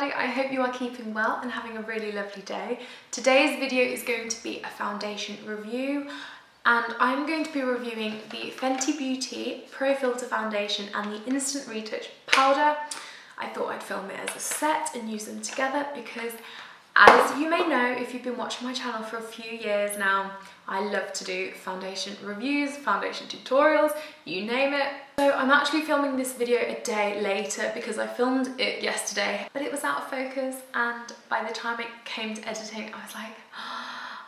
Hi, I hope you are keeping well and having a really lovely day. Today's video is going to be a foundation review, and I'm going to be reviewing the Fenty Beauty Pro Filter Foundation and the Instant Retouch Powder. I thought I'd film it as a set and use them together because, as you may know if you've been watching my channel for a few years now, I love to do foundation reviews, foundation tutorials, you name it. So I'm actually filming this video a day later because I filmed it yesterday, but it was out of focus, and by the time it came to editing, I was like,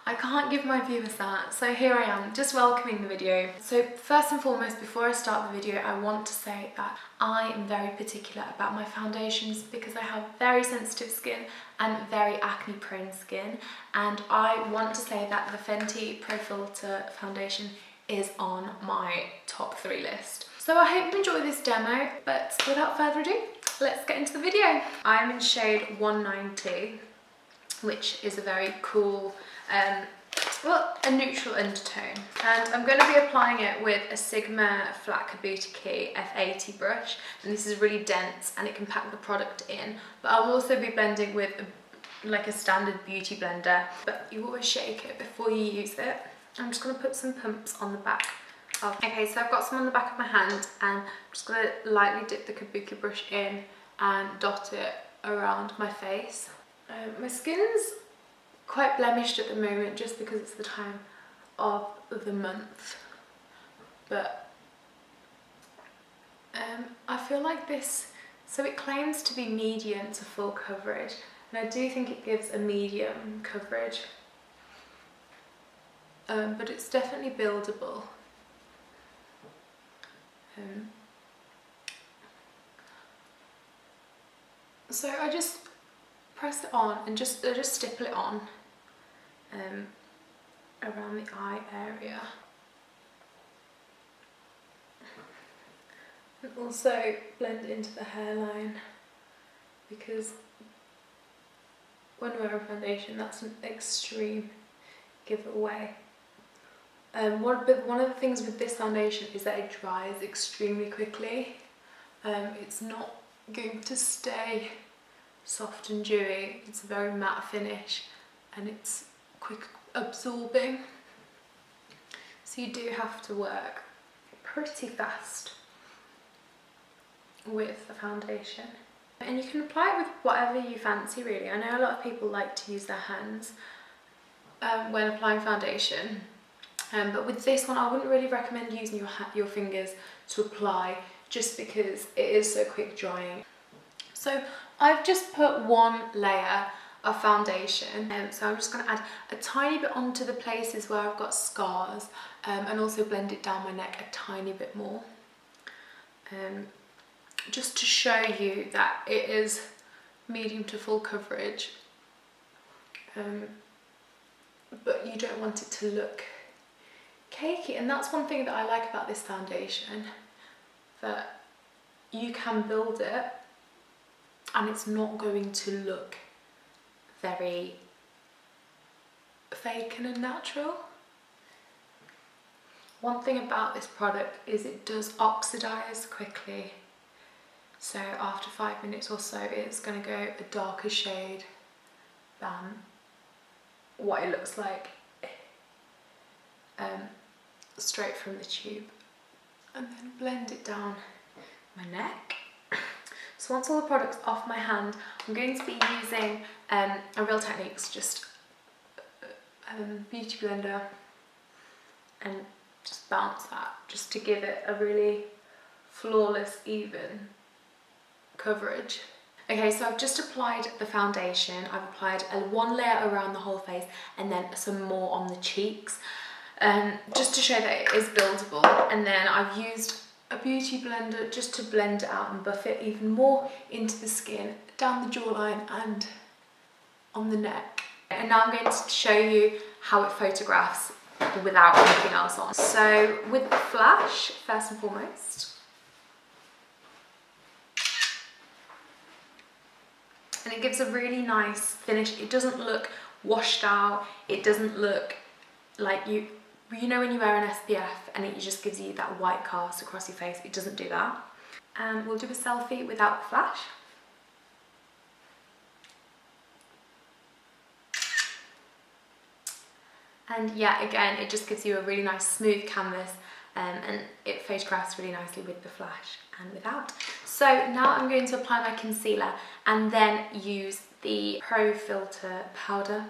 I can't give my viewers that. So here I am, just welcoming the video. So first and foremost, before I start the video, I want to say that I am very particular about my foundations because I have very sensitive skin and very acne prone skin, and I want to say that the Fenty Pro Filter Foundation is on my top 3 list. So I hope you enjoy this demo, but without further ado, let's get into the video. I'm in shade 190, which is a very cool, well, a neutral undertone. And I'm going to be applying it with a Sigma Flat Beauty Key F80 brush, and this is really dense and it can pack the product in. But I'll also be blending with like a standard beauty blender, but you always shake it before you use it. I'm just going to put some pumps on the back. Okay, so I've got some on the back of my hand, and I'm just going to lightly dip the kabuki brush in and dot it around my face. My skin's quite blemished at the moment just because it's the time of the month, but I feel like this, so it claims to be medium to full coverage, and I do think it gives a medium coverage, but it's definitely buildable. So I just press it on and just stipple it on around the eye area, and also blend it into the hairline, because when wearing foundation, that's an extreme giveaway. One of the things with this foundation is that it dries extremely quickly. It's not going to stay soft and dewy. It's a very matte finish and it's quick absorbing. So you do have to work pretty fast with the foundation. And you can apply it with whatever you fancy, really. I know a lot of people like to use their hands when applying foundation. But with this one, I wouldn't really recommend using your fingers to apply, just because it is so quick drying. So I've just put one layer of foundation, so I'm just going to add a tiny bit onto the places where I've got scars, and also blend it down my neck a tiny bit more, just to show you that it is medium to full coverage, but you don't want it to look cakey. And that's one thing that I like about this foundation, that you can build it and it's not going to look very fake and unnatural. One thing about this product is it does oxidize quickly, so after 5 minutes or so it's going to go a darker shade than what it looks like straight from the tube. And then blend it down my neck. So once all the product's off my hand, I'm going to be using a Real Techniques, just beauty blender, and just bounce that, just to give it a really flawless, even coverage. Okay, so I've just applied the foundation. I've applied one layer around the whole face and then some more on the cheeks, just to show that it is buildable. And then I've used a beauty blender just to blend it out and buff it even more into the skin, down the jawline and on the neck. And now I'm going to show you how it photographs without anything else on. So with the flash, first and foremost, and it gives a really nice finish. It doesn't look washed out. It doesn't look like you know when you wear an SPF and it just gives you that white cast across your face. It doesn't do that. And we'll do a selfie without the flash. And yeah, again, it just gives you a really nice smooth canvas, and it photographs really nicely with the flash and without. So now I'm going to apply my concealer and then use the Pro Filt'r powder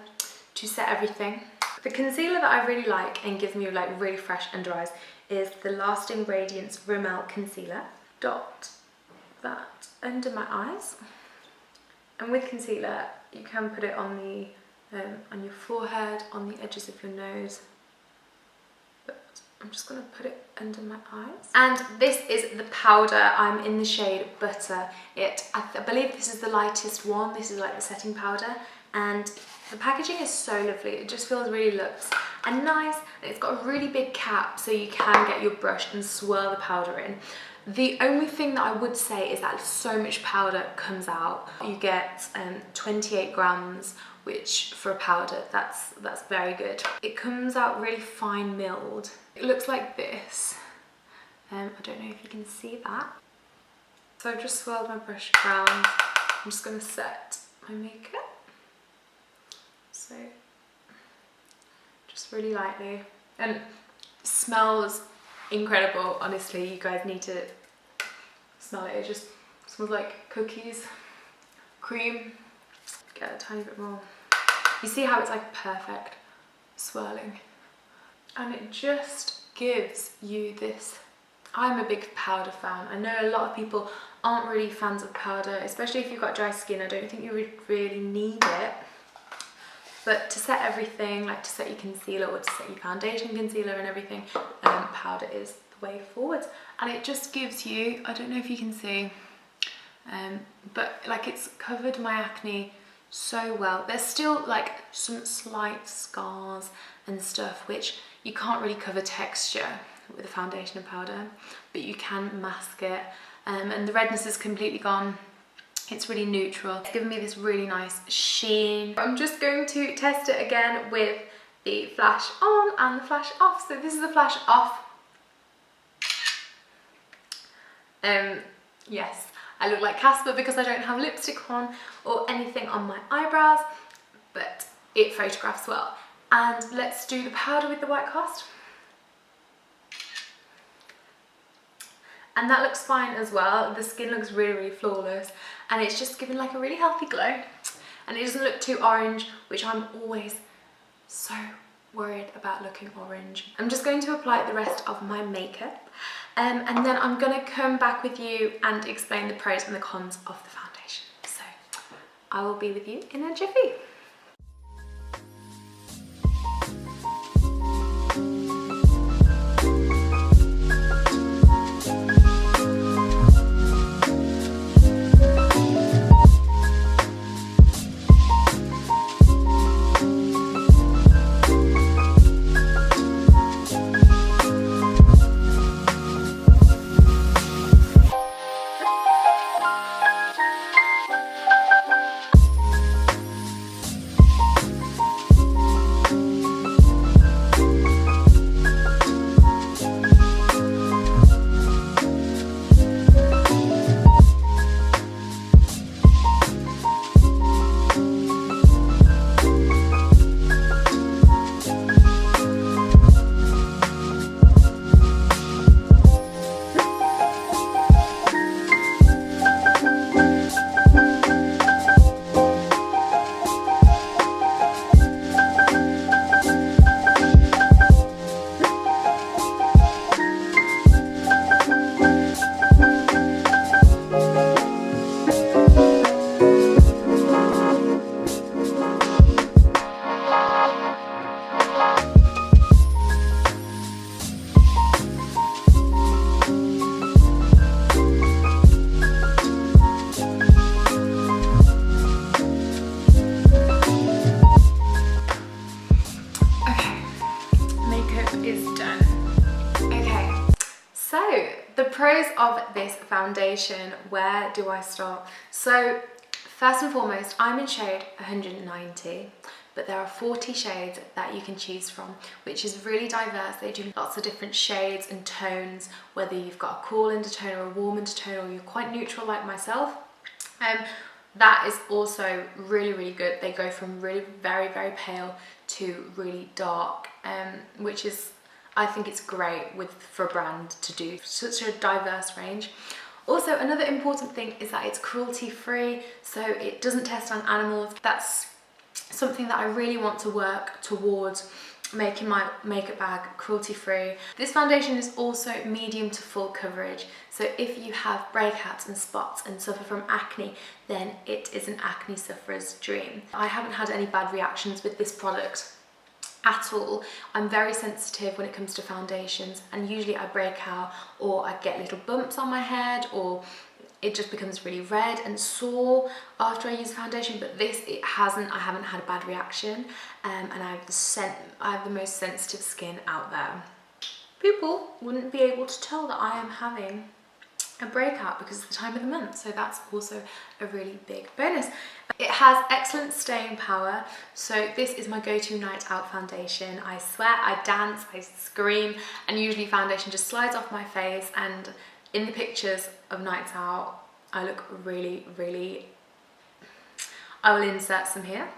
to set everything. The concealer that I really like and gives me like really fresh under eyes is the Lasting Radiance Rimmel Concealer. Dot that under my eyes. And with concealer, you can put it on your forehead, on the edges of your nose. But I'm just gonna put it under my eyes. And this is the powder. I'm in the shade Butter. I believe this is the lightest one. This is like the setting powder. And the packaging is so lovely. It just feels really luxe and nice. And it's got a really big cap, so you can get your brush and swirl the powder in. The only thing that I would say is that so much powder comes out. You get 28 grams, which for a powder, that's very good. It comes out really fine milled. It looks like this. I don't know if you can see that. So I've just swirled my brush around. I'm just gonna set my makeup. So just really lightly, and it smells incredible. Honestly, you guys need to smell it. It just smells like cookies, cream. Get a tiny bit more. You see how it's like perfect swirling, and it just gives you this. I'm a big powder fan. I know a lot of people aren't really fans of powder, especially if you've got dry skin. I don't think you really need it. But to set everything, like to set your concealer or to set your foundation concealer and everything, powder is the way forward. And it just gives you, I don't know if you can see, but like it's covered my acne so well. There's still like some slight scars and stuff, which you can't really cover texture with a foundation and powder, but you can mask it. And the redness is completely gone. It's really neutral. It's given me this really nice sheen. I'm just going to test it again with the flash on and the flash off. So this is the flash off. Yes, I look like Casper because I don't have lipstick on or anything on my eyebrows, but it photographs well. And let's do the powder with the white cast. And that looks fine as well. The skin looks really, really flawless, and it's just given like a really healthy glow, and it doesn't look too orange, which I'm always so worried about looking orange. I'm just going to apply the rest of my makeup, and then I'm gonna come back with you and explain the pros and the cons of the foundation. So I will be with you in a jiffy. Pros of this foundation, where do I start? So first and foremost, I'm in shade 190, but there are 40 shades that you can choose from, which is really diverse. They do lots of different shades and tones, whether you've got a cool undertone or a warm undertone, or you're quite neutral like myself. That is also really, really good. They go from really very, very pale to really dark, which is, I think it's great for a brand to do such a diverse range. Also, another important thing is that it's cruelty free, so it doesn't test on animals. That's something that I really want to work towards, making my makeup bag cruelty free. This foundation is also medium to full coverage, so if you have breakouts and spots and suffer from acne, then it is an acne sufferer's dream. I haven't had any bad reactions with this product at all. I'm very sensitive when it comes to foundations, and usually I break out or I get little bumps on my head, or it just becomes really red and sore after I use foundation, but this, I haven't had a bad reaction, and I have the most sensitive skin out there. People wouldn't be able to tell that I am having a breakout because it's the time of the month, so that's also a really big bonus. It has excellent staying power, so this is my go-to night out foundation. I sweat, I dance, I scream, and usually foundation just slides off my face, and in the pictures of nights out, I look really, really... I will insert some here.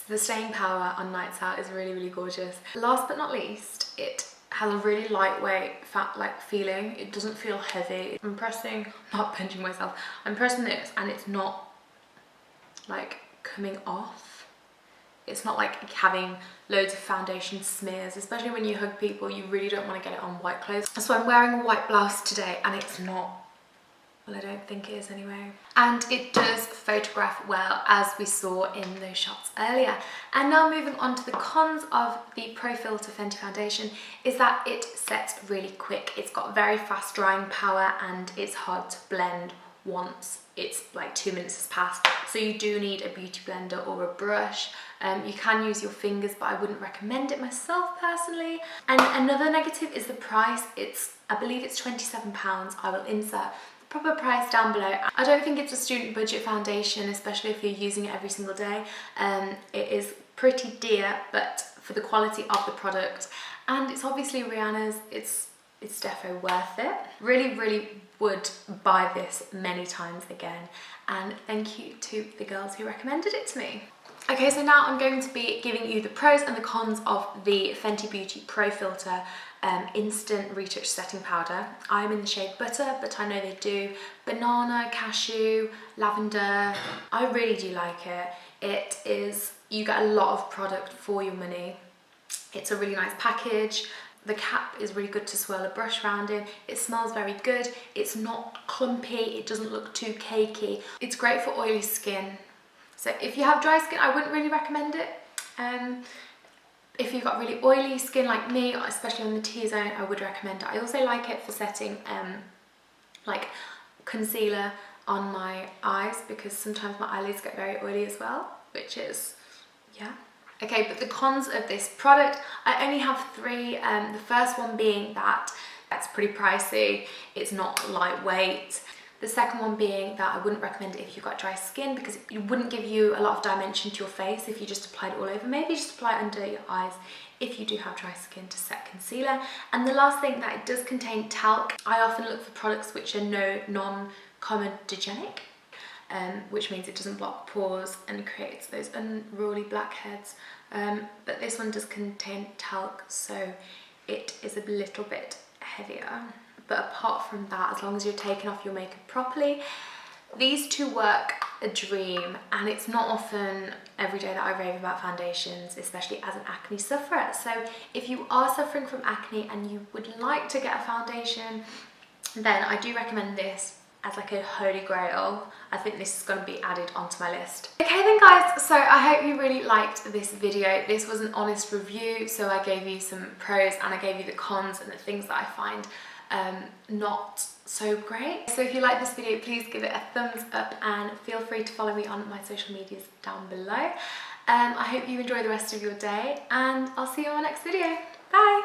The staying power on nights out is really, really gorgeous. Last but not least, it has a really lightweight, feeling. It doesn't feel heavy. I'm not pinching myself, I'm pressing this and it's not like coming off. It's not like having loads of foundation smears, especially when you hug people, you really don't want to get it on white clothes. So I'm wearing a white blouse today and it's not, well, I don't think it is anyway. And it does photograph well, as we saw in those shots earlier. And now moving on to the cons of the Pro Filt'r Fenty foundation is that it sets really quick. It's got very fast drying power and it's hard to blend once it's like 2 minutes has passed. So you do need a beauty blender or a brush. You can use your fingers, but I wouldn't recommend it myself personally. And another negative is the price. I believe it's £27. I will insert proper price down below. I don't think it's a student budget foundation, especially if you're using it every single day. It is pretty dear, but for the quality of the product, and it's obviously Rihanna's, it's defo worth it. Really, really would buy this many times again, and thank you to the girls who recommended it to me. Okay, so now I'm going to be giving you the pros and the cons of the Fenty Beauty Pro Filt'r Instant Retouch Setting Powder. I'm in the shade Butter, but I know they do banana, cashew, lavender. I really do like it. You get a lot of product for your money. It's a really nice package. The cap is really good to swirl a brush around in. It smells very good. It's not clumpy. It doesn't look too cakey. It's great for oily skin. So if you have dry skin, I wouldn't really recommend it. If you've got really oily skin like me, especially on the T-zone, I would recommend it. I also like it for setting like concealer on my eyes, because sometimes my eyelids get very oily as well, which is, yeah. Okay, but the cons of this product, I only have 3. The first one being that it's pretty pricey, it's not lightweight. The second one being that I wouldn't recommend it if you've got dry skin, because it wouldn't give you a lot of dimension to your face if you just applied it all over. Maybe just apply it under your eyes if you do have dry skin to set concealer. And the last thing, that it does contain talc. I often look for products which are non-comedogenic, which means it doesn't block pores and creates those unruly blackheads. But this one does contain talc, so it is a little bit heavier. But apart from that, as long as you're taking off your makeup properly, these two work a dream. And it's not often every day that I rave about foundations, especially as an acne sufferer. So if you are suffering from acne and you would like to get a foundation, then I do recommend this as like a holy grail. I think this is going to be added onto my list. Okay then guys, so I hope you really liked this video. This was an honest review, so I gave you some pros and I gave you the cons and the things that I find not so great. So if you like this video, please give it a thumbs up and feel free to follow me on my social medias down below. I hope you enjoy the rest of your day, and I'll see you on my next video. Bye!